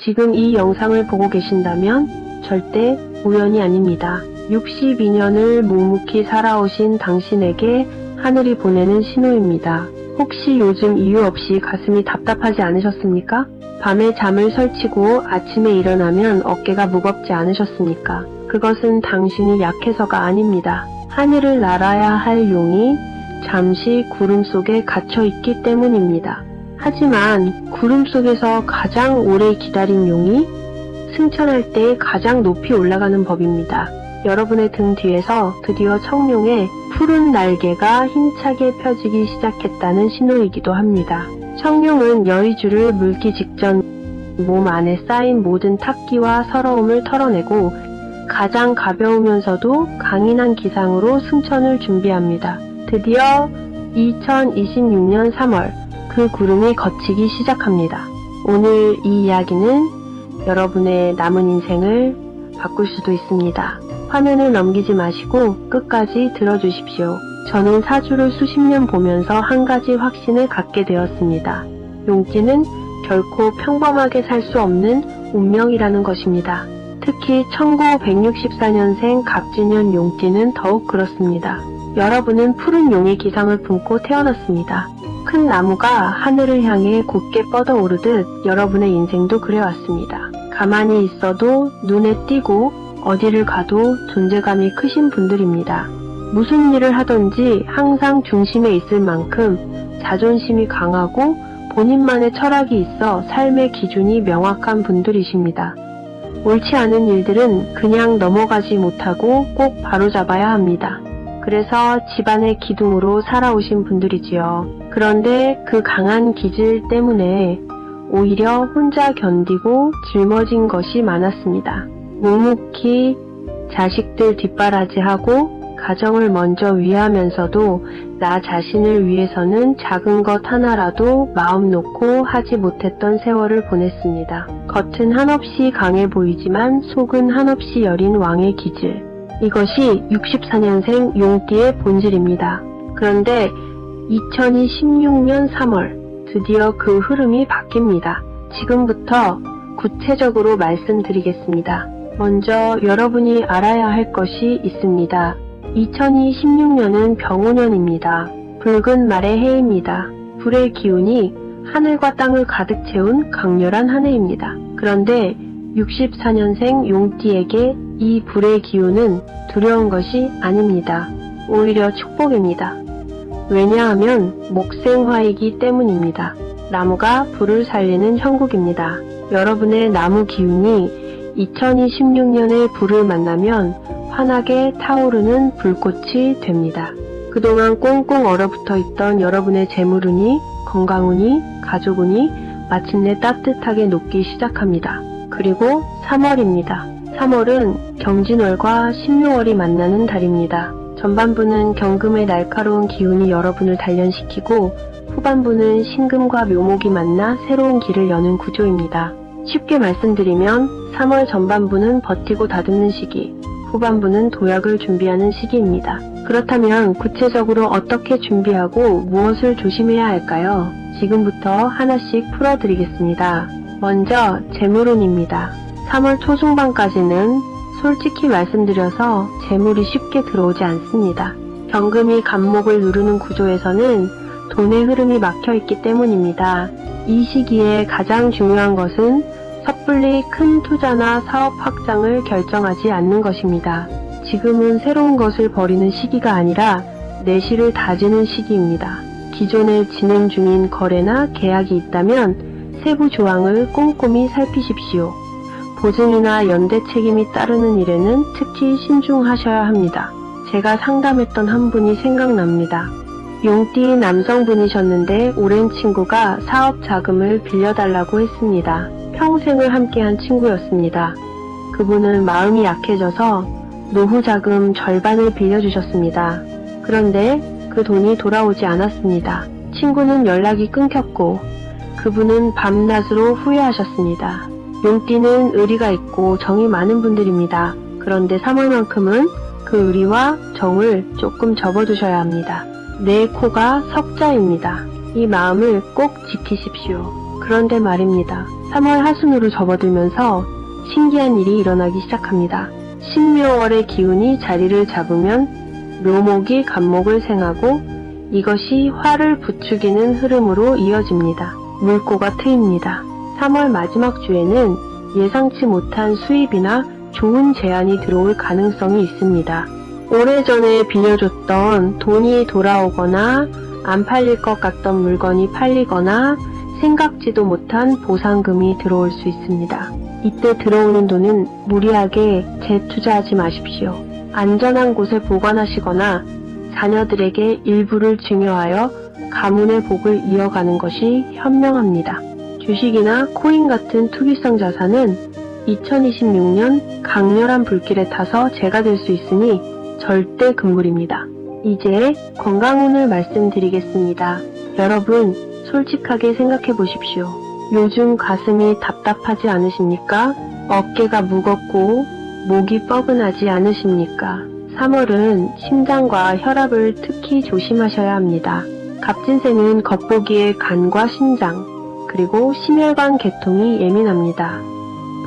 지금 이 영상을 보고 계신다면 절대 우연이 아닙니다. 62년을 묵묵히 살아오신 당신에게 하늘이 보내는 신호입니다. 혹시 요즘 이유 없이 가슴이 답답하지 않으셨습니까? 밤에 잠을 설치고 아침에 일어나면 어깨가 무겁지 않으셨습니까? 그것은 당신이 약해서가 아닙니다. 하늘을 날아야 할 용이 잠시 구름 속에 갇혀 있기 때문입니다. 하지만 구름 속에서 가장 오래 기다린 용이 승천할 때 가장 높이 올라가는 법입니다. 여러분의 등 뒤에서 드디어 청룡의 푸른 날개가 힘차게 펴지기 시작했다는 신호이기도 합니다. 청룡은 여의주를 물기 직전 몸 안에 쌓인 모든 탁기와 서러움을 털어내고 가장 가벼우면서도 강인한 기상으로 승천을 준비합니다. 드디어 2026년 3월 그 구름이 걷히기 시작합니다. 오늘 이 이야기는 여러분의 남은 인생을 바꿀 수도 있습니다. 화면을 넘기지 마시고 끝까지 들어주십시오. 저는 사주를 수십 년 보면서 한 가지 확신을 갖게 되었습니다. 용띠는 결코 평범하게 살 수 없는 운명이라는 것입니다. 특히 1964년생 갑진년 용띠는 더욱 그렇습니다. 여러분은 푸른 용의 기상을 품고 태어났습니다. 큰 나무가 하늘을 향해 곧게 뻗어오르듯 여러분의 인생도 그래왔습니다. 가만히 있어도 눈에 띄고 어디를 가도 존재감이 크신 분들입니다. 무슨 일을 하든지 항상 중심에 있을 만큼 자존심이 강하고 본인만의 철학이 있어 삶의 기준이 명확한 분들이십니다. 옳지 않은 일들은 그냥 넘어가지 못하고 꼭 바로잡아야 합니다. 그래서 집안의 기둥으로 살아오신 분들이지요. 그런데 그 강한 기질 때문에 오히려 혼자 견디고 짊어진 것이 많았습니다. 묵묵히 자식들 뒷바라지하고 가정을 먼저 위하면서도 나 자신을 위해서는 작은 것 하나라도 마음 놓고 하지 못했던 세월을 보냈습니다. 겉은 한없이 강해 보이지만 속은 한없이 여린 왕의 기질. 이것이 64년생 용띠의 본질입니다. 그런데 2016년 3월 드디어 그 흐름이 바뀝니다. 지금부터 구체적으로 말씀드리겠습니다. 먼저 여러분이 알아야 할 것이 있습니다. 2026년은 병오년입니다. 붉은 말의 해입니다. 불의 기운이 하늘과 땅을 가득 채운 강렬한 한 해입니다. 그런데 64년생 용띠에게 이 불의 기운은 두려운 것이 아닙니다. 오히려 축복입니다. 왜냐하면 목생화이기 때문입니다. 나무가 불을 살리는 형국입니다. 여러분의 나무 기운이 2026년에 불을 만나면 환하게 타오르는 불꽃이 됩니다. 그동안 꽁꽁 얼어붙어 있던 여러분의 재물운이, 건강운이, 가족운이 마침내 따뜻하게 녹기 시작합니다. 그리고 3월입니다. 3월은 경진월과 신묘월이 만나는 달입니다. 전반부는 경금의 날카로운 기운이 여러분을 단련시키고 후반부는 신금과 묘목이 만나 새로운 길을 여는 구조입니다. 쉽게 말씀드리면 3월 전반부는 버티고 다듬는 시기, 후반부는 도약을 준비하는 시기입니다. 그렇다면 구체적으로 어떻게 준비하고 무엇을 조심해야 할까요? 지금부터 하나씩 풀어드리겠습니다. 먼저 재물운입니다. 3월 초중반까지는 솔직히 말씀드려서 재물이 쉽게 들어오지 않습니다. 경금이 간목을 누르는 구조에서는 돈의 흐름이 막혀있기 때문입니다. 이 시기에 가장 중요한 것은 섣불리 큰 투자나 사업 확장을 결정하지 않는 것입니다. 지금은 새로운 것을 버리는 시기가 아니라 내실을 다지는 시기입니다. 기존에 진행 중인 거래나 계약이 있다면 세부 조항을 꼼꼼히 살피십시오. 보증이나 연대 책임이 따르는 일에는 특히 신중하셔야 합니다. 제가 상담했던 한 분이 생각납니다. 용띠 남성분이셨는데 오랜 친구가 사업 자금을 빌려달라고 했습니다. 평생을 함께한 친구였습니다. 그분은 마음이 약해져서 노후 자금 절반을 빌려주셨습니다. 그런데 그 돈이 돌아오지 않았습니다. 친구는 연락이 끊겼고 그분은 밤낮으로 후회하셨습니다. 용띠는 의리가 있고 정이 많은 분들입니다. 그런데 3월만큼은 그 의리와 정을 조금 접어두셔야 합니다. 내 코가 석자입니다. 이 마음을 꼭 지키십시오. 그런데 말입니다. 3월 하순으로 접어들면서 신기한 일이 일어나기 시작합니다. 신묘월의 기운이 자리를 잡으면 묘목이 간목을 생하고 이것이 화를 부추기는 흐름으로 이어집니다. 물꼬가 트입니다. 3월 마지막 주에는 예상치 못한 수입이나 좋은 제안이 들어올 가능성이 있습니다. 오래전에 빌려줬던 돈이 돌아오거나 안 팔릴 것 같던 물건이 팔리거나 생각지도 못한 보상금이 들어올 수 있습니다. 이때 들어오는 돈은 무리하게 재투자하지 마십시오. 안전한 곳에 보관하시거나 자녀들에게 일부를 증여하여 가문의 복을 이어가는 것이 현명합니다. 주식이나 코인 같은 투기성 자산은 2026년 강렬한 불길에 타서 재가 될 수 있으니 절대 금물입니다. 이제 건강운을 말씀드리겠습니다. 여러분, 솔직하게 생각해 보십시오. 요즘 가슴이 답답하지 않으십니까? 어깨가 무겁고 목이 뻐근하지 않으십니까? 3월은 심장과 혈압을 특히 조심하셔야 합니다. 갑진생은 겉보기에 간과 심장, 그리고 심혈관 계통이 예민합니다.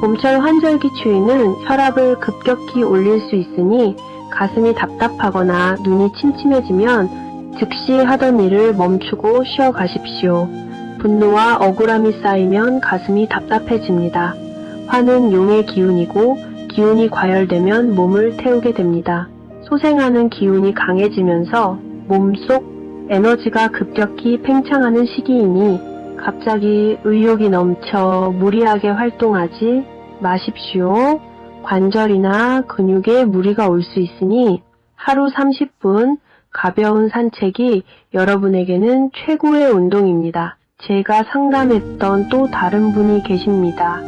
봄철 환절기 추위는 혈압을 급격히 올릴 수 있으니 가슴이 답답하거나 눈이 침침해지면 즉시 하던 일을 멈추고 쉬어 가십시오. 분노와 억울함이 쌓이면 가슴이 답답해집니다. 화는 용의 기운이고 기운이 과열되면 몸을 태우게 됩니다. 소생하는 기운이 강해지면서 몸속 에너지가 급격히 팽창하는 시기이니 갑자기 의욕이 넘쳐 무리하게 활동하지 마십시오. 관절이나 근육에 무리가 올 수 있으니 하루 30분 가벼운 산책이 여러분에게는 최고의 운동입니다. 제가 상담했던 또 다른 분이 계십니다.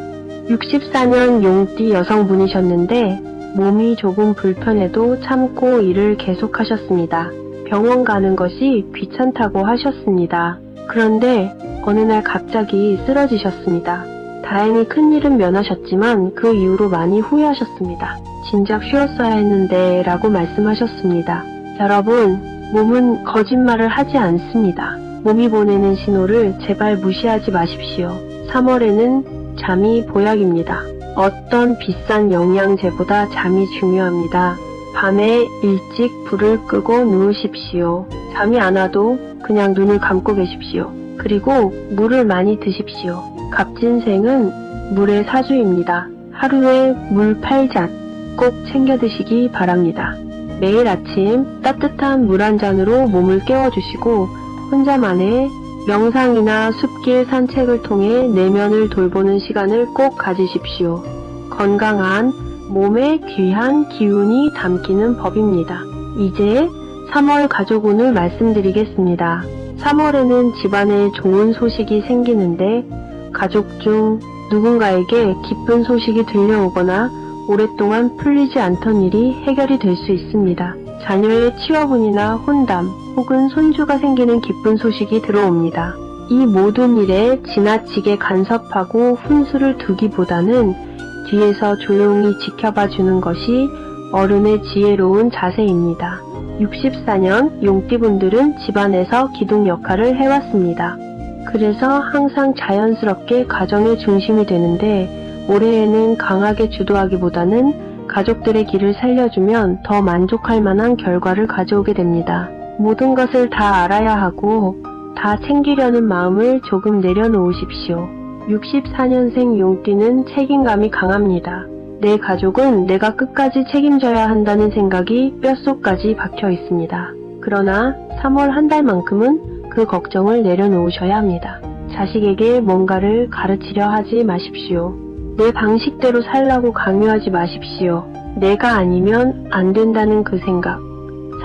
64년 용띠 여성분이셨는데 몸이 조금 불편해도 참고 일을 계속하셨습니다. 병원 가는 것이 귀찮다고 하셨습니다. 그런데 어느 날 갑자기 쓰러지셨습니다. 다행히 큰일은 면하셨지만 그 이후로 많이 후회하셨습니다. 진작 쉬었어야 했는데 라고 말씀하셨습니다. 여러분, 몸은 거짓말을 하지 않습니다. 몸이 보내는 신호를 제발 무시하지 마십시오. 3월에는 잠이 보약입니다. 어떤 비싼 영양제보다 잠이 중요합니다. 밤에 일찍 불을 끄고 누우십시오. 잠이 안 와도 그냥 눈을 감고 계십시오. 그리고 물을 많이 드십시오. 갑진생은 물의 사주입니다. 하루에 물 8잔 꼭 챙겨 드시기 바랍니다. 매일 아침 따뜻한 물 한 잔으로 몸을 깨워주시고 혼자만의 명상이나 숲길 산책을 통해 내면을 돌보는 시간을 꼭 가지십시오. 건강한 몸에 귀한 기운이 담기는 법입니다. 이제 3월 가족운을 말씀드리겠습니다. 3월에는 집안에 좋은 소식이 생기는데 가족 중 누군가에게 기쁜 소식이 들려오거나 오랫동안 풀리지 않던 일이 해결이 될 수 있습니다. 자녀의 취업운이나 혼담 혹은 손주가 생기는 기쁜 소식이 들어옵니다. 이 모든 일에 지나치게 간섭하고 훈수를 두기보다는 뒤에서 조용히 지켜봐 주는 것이 어른의 지혜로운 자세입니다. 64년 용띠분들은 집안에서 기둥 역할을 해왔습니다. 그래서 항상 자연스럽게 가정의 중심이 되는데 올해에는 강하게 주도하기보다는 가족들의 길을 살려주면 더 만족할 만한 결과를 가져오게 됩니다. 모든 것을 다 알아야 하고 다 챙기려는 마음을 조금 내려놓으십시오. 64년생 용띠는 책임감이 강합니다. 내 가족은 내가 끝까지 책임져야 한다는 생각이 뼛속까지 박혀 있습니다. 그러나 3월 한 달만큼은 그 걱정을 내려놓으셔야 합니다. 자식에게 뭔가를 가르치려 하지 마십시오. 내 방식대로 살라고 강요하지 마십시오. 내가 아니면 안 된다는 그 생각.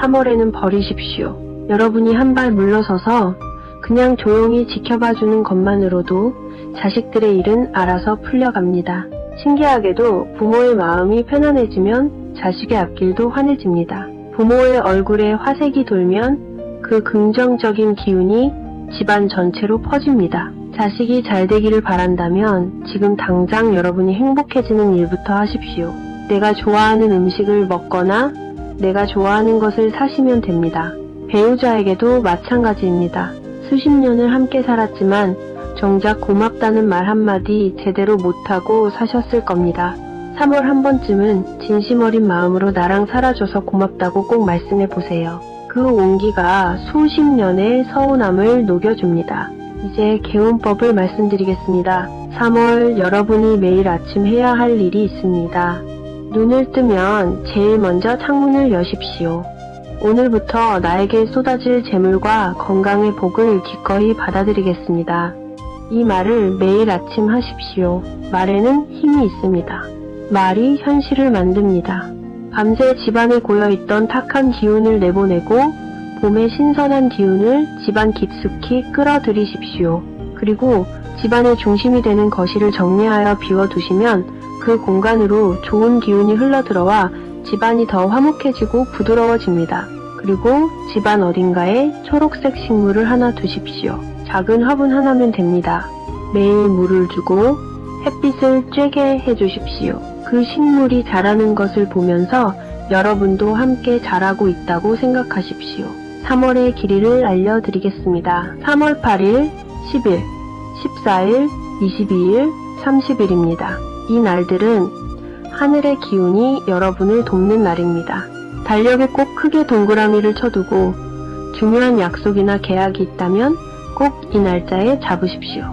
3월에는 버리십시오. 여러분이 한 발 물러서서 그냥 조용히 지켜봐주는 것만으로도 자식들의 일은 알아서 풀려갑니다. 신기하게도 부모의 마음이 편안해지면 자식의 앞길도 환해집니다. 부모의 얼굴에 화색이 돌면 그 긍정적인 기운이 집안 전체로 퍼집니다. 자식이 잘 되기를 바란다면 지금 당장 여러분이 행복해지는 일부터 하십시오. 내가 좋아하는 음식을 먹거나 내가 좋아하는 것을 사시면 됩니다. 배우자에게도 마찬가지입니다. 수십 년을 함께 살았지만 정작 고맙다는 말 한마디 제대로 못하고 사셨을 겁니다. 3월 한 번쯤은 진심 어린 마음으로 나랑 살아줘서 고맙다고 꼭 말씀해 보세요. 그 온기가 수십 년의 서운함을 녹여줍니다. 이제 개운법을 말씀드리겠습니다. 3월 여러분이 매일 아침 해야 할 일이 있습니다. 눈을 뜨면 제일 먼저 창문을 여십시오. 오늘부터 나에게 쏟아질 재물과 건강의 복을 기꺼이 받아들이겠습니다. 이 말을 매일 아침 하십시오. 말에는 힘이 있습니다. 말이 현실을 만듭니다. 밤새 집안에 고여있던 탁한 기운을 내보내고 봄의 신선한 기운을 집안 깊숙이 끌어들이십시오. 그리고 집안의 중심이 되는 거실을 정리하여 비워두시면 그 공간으로 좋은 기운이 흘러들어와 집안이 더 화목해지고 부드러워집니다. 그리고 집안 어딘가에 초록색 식물을 하나 두십시오. 작은 화분 하나면 됩니다. 매일 물을 주고 햇빛을 쬐게 해주십시오. 그 식물이 자라는 것을 보면서 여러분도 함께 자라고 있다고 생각하십시오. 3월의 길이를 알려드리겠습니다. 3월 8일, 10일, 14일, 22일, 30일입니다. 이 날들은 하늘의 기운이 여러분을 돕는 날입니다. 달력에 꼭 크게 동그라미를 쳐두고 중요한 약속이나 계약이 있다면 꼭 이 날짜에 잡으십시오.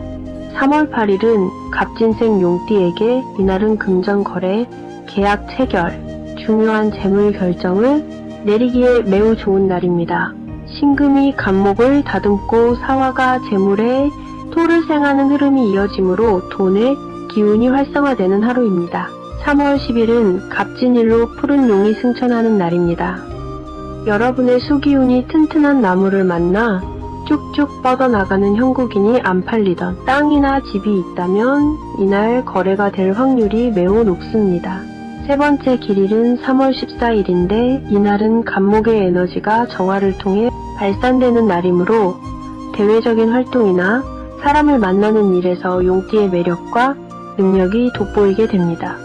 3월 8일은 갑진생 용띠에게 이날은 금전 거래, 계약 체결, 중요한 재물 결정을 내리기에 매우 좋은 날입니다. 신금이 간목을 다듬고 사화가 재물에 토를 생하는 흐름이 이어지므로 돈의 기운이 활성화되는 하루입니다. 3월 10일은 갑진일로 푸른 용이 승천하는 날입니다. 여러분의 수기운이 튼튼한 나무를 만나 쭉쭉 뻗어나가는 형국인이 안 팔리던 땅이나 집이 있다면 이날 거래가 될 확률이 매우 높습니다. 세 번째 길일은 3월 14일인데 이날은 간목의 에너지가 정화를 통해 발산되는 날이므로 대외적인 활동이나 사람을 만나는 일에서 용띠의 매력과 능력이 돋보이게 됩니다.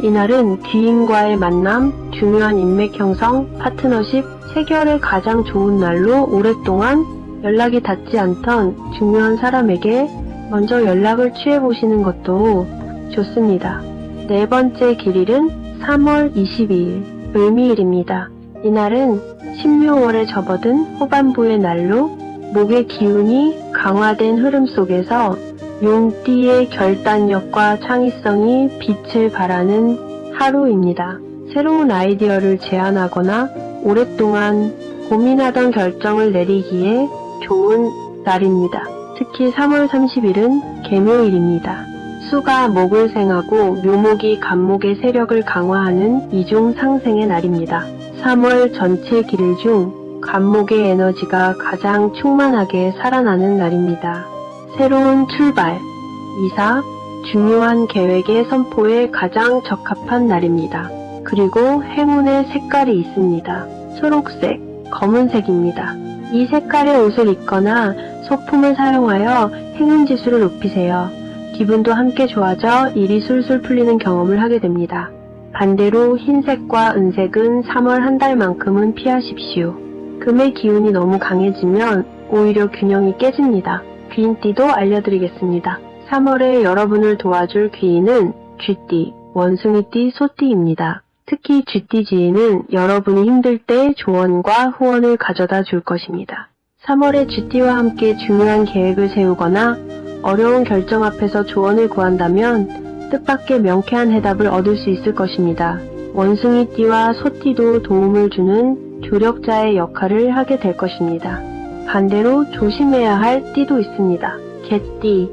이날은 귀인과의 만남, 중요한 인맥 형성, 파트너십, 체결에 가장 좋은 날로 오랫동안 연락이 닿지 않던 중요한 사람에게 먼저 연락을 취해보시는 것도 좋습니다. 네 번째 길일은 3월 22일, 을미일입니다. 이날은 신묘월에 접어든 후반부의 날로 목의 기운이 강화된 흐름 속에서 용띠의 결단력과 창의성이 빛을 발하는 하루입니다. 새로운 아이디어를 제안하거나 오랫동안 고민하던 결정을 내리기에 좋은 날입니다. 특히 3월 30일은 계묘일입니다. 수가 목을 생하고 묘목이 간목의 세력을 강화하는 이중 상생의 날입니다. 3월 전체 길일 중 간목의 에너지가 가장 충만하게 살아나는 날입니다. 새로운 출발, 이사, 중요한 계획의 선포에 가장 적합한 날입니다. 그리고 행운의 색깔이 있습니다. 초록색, 검은색입니다. 이 색깔의 옷을 입거나 소품을 사용하여 행운 지수를 높이세요. 기분도 함께 좋아져 일이 술술 풀리는 경험을 하게 됩니다. 반대로 흰색과 은색은 3월 한 달만큼은 피하십시오. 금의 기운이 너무 강해지면 오히려 균형이 깨집니다. 귀인띠도 알려드리겠습니다. 3월에 여러분을 도와줄 귀인은 쥐띠, 원숭이띠, 소띠입니다. 특히 쥐띠 지인은 여러분이 힘들 때 조언과 후원을 가져다 줄 것입니다. 3월에 쥐띠와 함께 중요한 계획을 세우거나 어려운 결정 앞에서 조언을 구한다면 뜻밖의 명쾌한 해답을 얻을 수 있을 것입니다. 원숭이띠와 소띠도 도움을 주는 조력자의 역할을 하게 될 것입니다. 반대로 조심해야 할 띠도 있습니다. 개띠,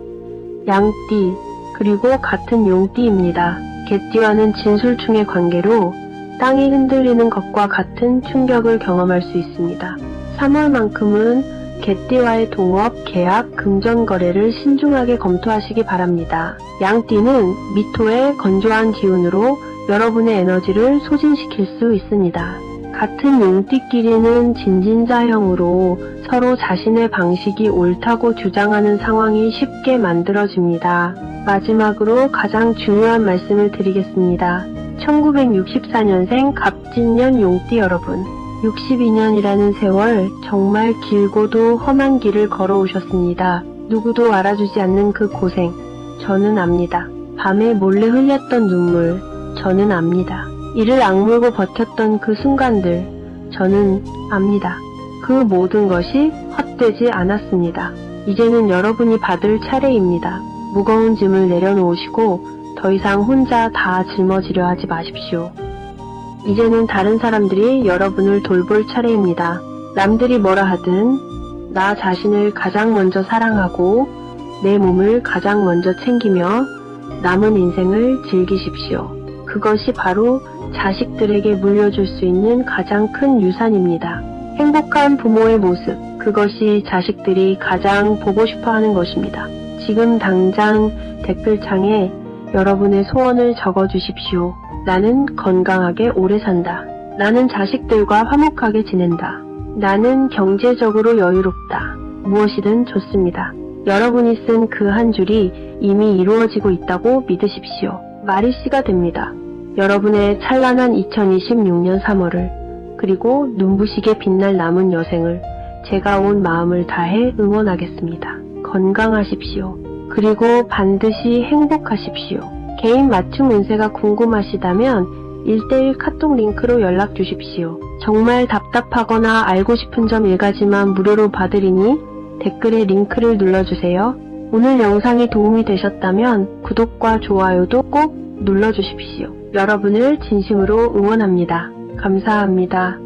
양띠, 그리고 같은 용띠입니다. 개띠와는 진술충의 관계로 땅이 흔들리는 것과 같은 충격을 경험할 수 있습니다. 3월만큼은 개띠와의 동업, 계약, 금전 거래를 신중하게 검토하시기 바랍니다. 양띠는 미토의 건조한 기운으로 여러분의 에너지를 소진시킬 수 있습니다. 같은 용띠끼리는 진진자형으로 서로 자신의 방식이 옳다고 주장하는 상황이 쉽게 만들어집니다. 마지막으로 가장 중요한 말씀을 드리겠습니다. 1964년생 갑진년 용띠 여러분, 62년이라는 세월 정말 길고도 험한 길을 걸어오셨습니다. 누구도 알아주지 않는 그 고생, 저는 압니다. 밤에 몰래 흘렸던 눈물, 저는 압니다. 이를 악물고 버텼던 그 순간들, 저는 압니다. 그 모든 것이 헛되지 않았습니다. 이제는 여러분이 받을 차례입니다. 무거운 짐을 내려놓으시고 더 이상 혼자 다 짊어지려 하지 마십시오. 이제는 다른 사람들이 여러분을 돌볼 차례입니다. 남들이 뭐라 하든 나 자신을 가장 먼저 사랑하고 내 몸을 가장 먼저 챙기며 남은 인생을 즐기십시오. 그것이 바로 자식들에게 물려줄 수 있는 가장 큰 유산입니다. 행복한 부모의 모습, 그것이 자식들이 가장 보고 싶어 하는 것입니다. 지금 당장 댓글창에 여러분의 소원을 적어주십시오. 나는 건강하게 오래 산다. 나는 자식들과 화목하게 지낸다. 나는 경제적으로 여유롭다. 무엇이든 좋습니다. 여러분이 쓴 그 한 줄이 이미 이루어지고 있다고 믿으십시오. 말이 씨가 됩니다. 여러분의 찬란한 2026년 3월을 그리고 눈부시게 빛날 남은 여생을 제가 온 마음을 다해 응원하겠습니다. 건강하십시오. 그리고 반드시 행복하십시오. 개인 맞춤 운세가 궁금하시다면 1:1 카톡 링크로 연락 주십시오. 정말 답답하거나 알고 싶은 점 1가지만 무료로 봐드리니 댓글에 링크를 눌러주세요. 오늘 영상이 도움이 되셨다면 구독과 좋아요도 꼭 눌러주십시오. 여러분을 진심으로 응원합니다. 감사합니다.